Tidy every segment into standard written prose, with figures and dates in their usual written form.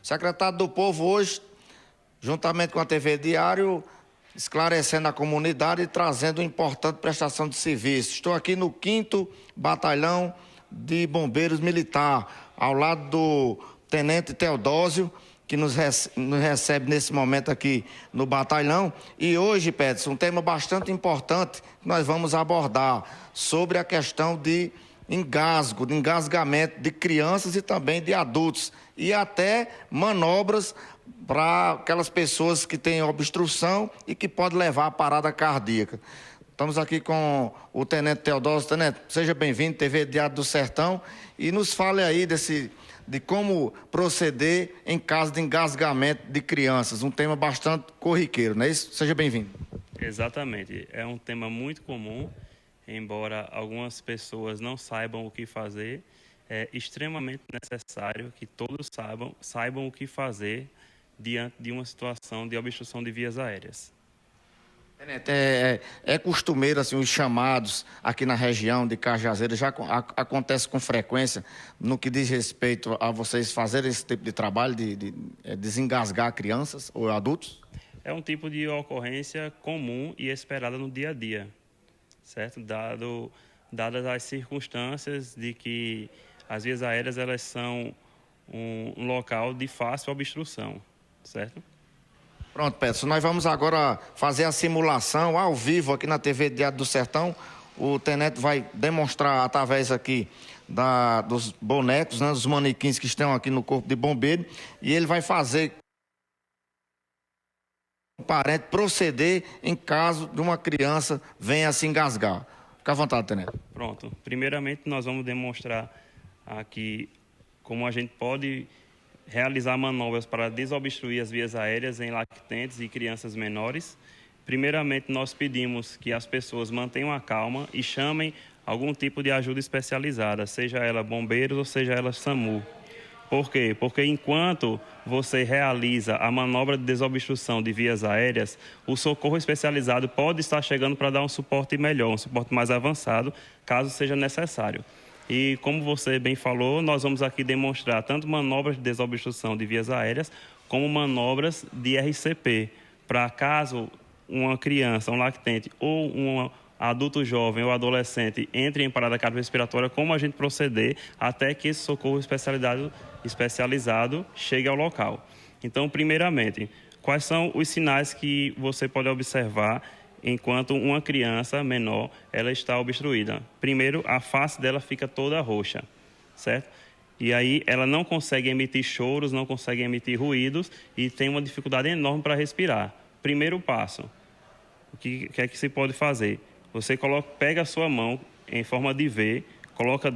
O secretário do Povo hoje, juntamente com a TV Diário, esclarecendo a comunidade e trazendo importante prestação de serviço. Estou aqui no 5º Batalhão de Bombeiros Militar, ao lado do Tenente Teodósio, que nos recebe nesse momento aqui no batalhão. E hoje, Peterson, um tema bastante importante que nós vamos abordar sobre a questão de engasgamento de crianças e também de adultos, e até manobras para aquelas pessoas que têm obstrução e que pode levar à parada cardíaca. Estamos aqui com o Tenente Teodósio. Tenente, seja bem-vindo, TV Diário do Sertão, e nos fale aí de como proceder em caso de engasgamento de crianças, um tema bastante corriqueiro, não é isso? Seja bem-vindo. Exatamente, é um tema muito comum, embora algumas pessoas não saibam o que fazer, é extremamente necessário que todos saibam o que fazer diante de uma situação de obstrução de vias aéreas. É costumeiro, assim, os chamados aqui na região de Cajazeiras já acontece com frequência no que diz respeito a vocês fazerem esse tipo de trabalho, de desengasgar crianças ou adultos? É um tipo de ocorrência comum e esperada no dia a dia, certo? Dadas as circunstâncias de que as vias aéreas elas são um local de fácil obstrução, certo? Pronto, Peterson, nós vamos agora fazer a simulação ao vivo aqui na TV Diário do Sertão. O tenente vai demonstrar através aqui dos bonecos, né, dos manequins que estão aqui no Corpo de Bombeiro, e ele vai fazer o parente proceder em caso de uma criança venha se engasgar. Fica à vontade, tenente. Pronto. Primeiramente, nós vamos demonstrar aqui como a gente pode realizar manobras para desobstruir as vias aéreas em lactentes e crianças menores. Primeiramente, nós pedimos que as pessoas mantenham a calma e chamem algum tipo de ajuda especializada, seja ela bombeiros ou seja ela SAMU. Por quê? Porque enquanto você realiza a manobra de desobstrução de vias aéreas, o socorro especializado pode estar chegando para dar um suporte melhor, um suporte mais avançado, caso seja necessário. E como você bem falou, nós vamos aqui demonstrar tanto manobras de desobstrução de vias aéreas, como manobras de RCP, para caso uma criança, um lactente ou um adulto jovem ou adolescente entre em parada cardiorrespiratória, como a gente proceder até que esse socorro especializado chegue ao local. Então, primeiramente, quais são os sinais que você pode observar enquanto uma criança menor ela está obstruída? Primeiro, a face dela fica toda roxa, certo? E aí ela não consegue emitir choros, não consegue emitir ruídos e tem uma dificuldade enorme para respirar. Primeiro passo, o que é que se pode fazer? Você pega a sua mão em forma de V, coloca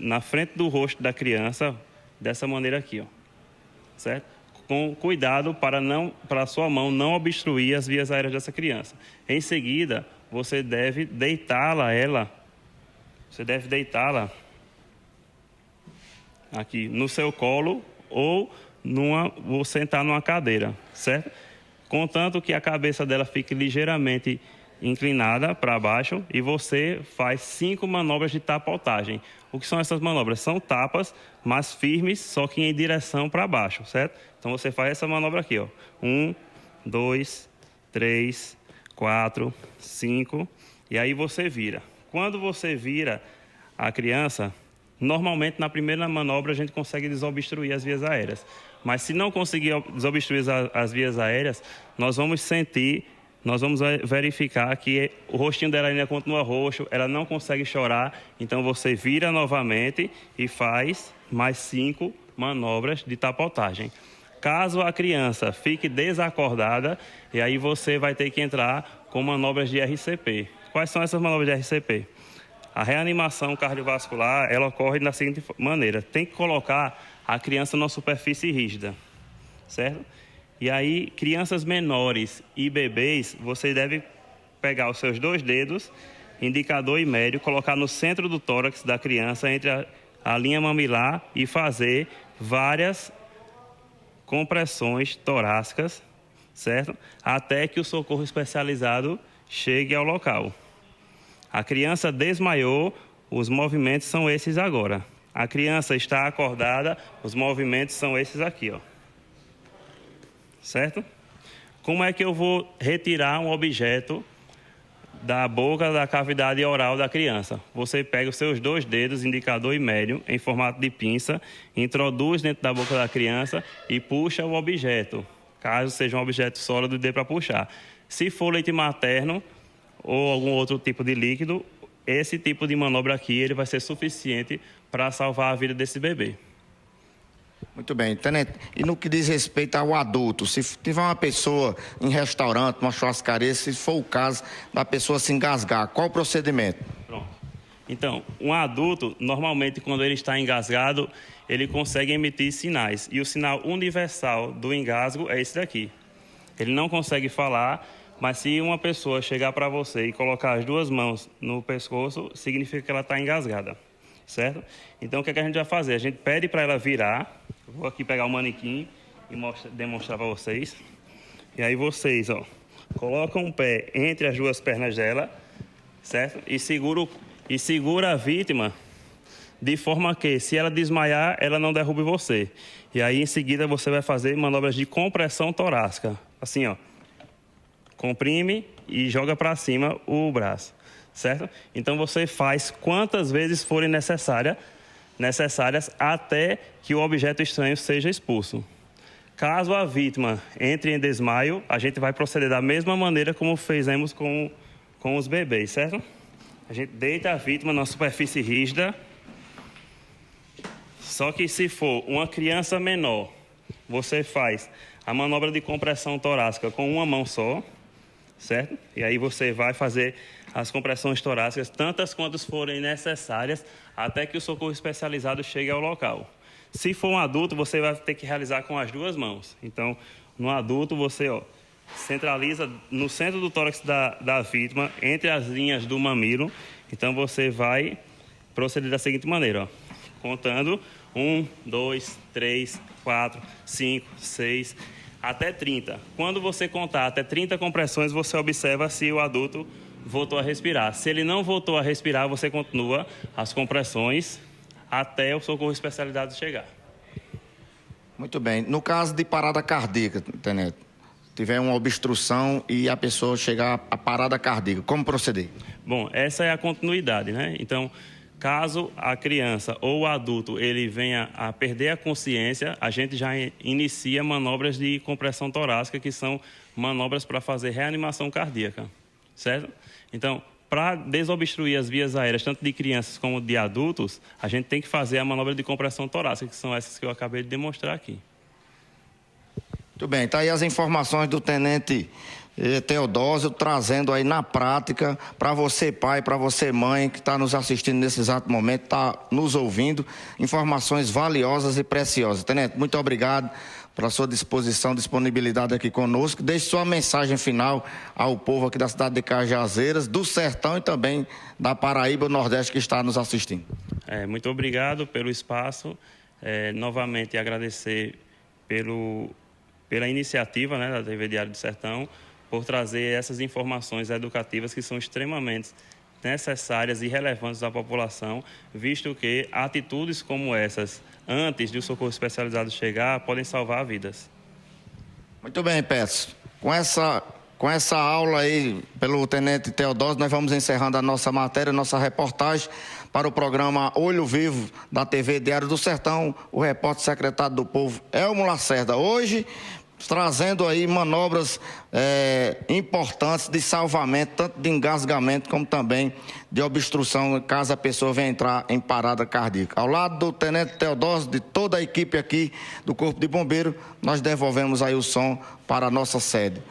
na frente do rosto da criança, dessa maneira aqui, ó, certo? Com cuidado para a sua mão não obstruir as vias aéreas dessa criança. Em seguida, você deve deitá-la aqui no seu colo ou vou sentar numa cadeira, certo? Contanto que a cabeça dela fique ligeiramente inclinada para baixo e você faz 5 manobras de tapotagem. O que são essas manobras? São tapas, mas firmes, só que em direção para baixo, certo? Então você faz essa manobra aqui, ó. 1, 2, 3, 4, 5, e aí você vira. Quando você vira a criança, normalmente na primeira manobra a gente consegue desobstruir as vias aéreas. Mas se não conseguir desobstruir as vias aéreas, nós vamos verificar que o rostinho dela ainda continua roxo, ela não consegue chorar, então você vira novamente e faz mais 5 manobras de tapotagem. Caso a criança fique desacordada, e aí você vai ter que entrar com manobras de RCP. Quais são essas manobras de RCP? A reanimação cardiovascular, ela ocorre da seguinte maneira: tem que colocar a criança numa superfície rígida, certo? E aí, crianças menores e bebês, você deve pegar os seus 2 dedos, indicador e médio, colocar no centro do tórax da criança, entre a linha mamilar, e fazer várias compressões torácicas, certo? Até que o socorro especializado chegue ao local. A criança desmaiou, os movimentos são esses agora. A criança está acordada, os movimentos são esses aqui, ó. certo? Como é que eu vou retirar um objeto da boca da cavidade oral da criança? Você pega os seus 2 dedos, indicador e médio, em formato de pinça, introduz dentro da boca da criança e puxa o objeto, caso seja um objeto sólido, dê para puxar. Se for leite materno ou algum outro tipo de líquido, esse tipo de manobra aqui ele vai ser suficiente para salvar a vida desse bebê. Muito bem, tenente. E no que diz respeito ao adulto, se tiver uma pessoa em restaurante, uma churrascaria, se for o caso da pessoa se engasgar, qual o procedimento? Pronto. Então, um adulto, normalmente, quando ele está engasgado, ele consegue emitir sinais. E o sinal universal do engasgo é esse daqui. Ele não consegue falar, mas se uma pessoa chegar para você e colocar as 2 mãos no pescoço, significa que ela está engasgada, certo? Então, o que é que a gente vai fazer? A gente pede para ela virar. Vou aqui pegar o manequim e demonstrar para vocês. E aí vocês, ó, colocam o pé entre as 2 pernas dela, certo? E segura a vítima de forma que, se ela desmaiar, ela não derrube você. E aí, em seguida, você vai fazer manobras de compressão torácica. Assim, ó. Comprime e joga para cima o braço, certo? Então, você faz quantas vezes forem necessárias até que o objeto estranho seja expulso. Caso a vítima entre em desmaio, a gente vai proceder da mesma maneira como fizemos com os bebês, certo? A gente deita a vítima numa superfície rígida. Só que se for uma criança menor, você faz a manobra de compressão torácica com uma mão só, certo? E aí você vai fazer as compressões torácicas, tantas quantas forem necessárias, até que o socorro especializado chegue ao local. Se for um adulto, você vai ter que realizar com as 2 mãos. Então, no adulto, você centraliza no centro do tórax da vítima, entre as linhas do mamilo. Então, você vai proceder da seguinte maneira, contando 1, 2, 3, 4, 5, 6, até 30. Quando você contar até 30 compressões, você observa se o adulto voltou a respirar. Se ele não voltou a respirar, você continua as compressões até o socorro especializado chegar. Muito bem. No caso de parada cardíaca, tenente, tiver uma obstrução e a pessoa chegar à parada cardíaca, como proceder? Bom, essa é a continuidade, né? Então, caso a criança ou o adulto ele venha a perder a consciência, a gente já inicia manobras de compressão torácica, que são manobras para fazer reanimação cardíaca, certo? Então, para desobstruir as vias aéreas, tanto de crianças como de adultos, a gente tem que fazer a manobra de compressão torácica, que são essas que eu acabei de demonstrar aqui. Muito bem, está aí as informações do tenente Teodósio, trazendo aí na prática para você pai, para você mãe que está nos assistindo nesse exato momento, está nos ouvindo, informações valiosas e preciosas. Tenente, muito obrigado pela sua disposição, disponibilidade aqui conosco. Deixe sua mensagem final ao povo aqui da cidade de Cajazeiras, do Sertão e também da Paraíba, Nordeste, que está nos assistindo. Muito obrigado pelo espaço, novamente agradecer pela iniciativa, né, da TV Diário do Sertão, por trazer essas informações educativas que são extremamente necessárias e relevantes à população, visto que atitudes como essas, antes de o socorro especializado chegar, podem salvar vidas. Muito bem, Pécio. Com essa aula aí, pelo tenente Teodósio, nós vamos encerrando a nossa matéria, nossa reportagem para o programa Olho Vivo da TV Diário do Sertão, o repórter secretário do Povo, Elmo Lacerda. Hoje, trazendo aí manobras importantes de salvamento, tanto de engasgamento como também de obstrução, caso a pessoa venha entrar em parada cardíaca. Ao lado do tenente Teodósio, de toda a equipe aqui do Corpo de Bombeiro, nós devolvemos aí o som para a nossa sede.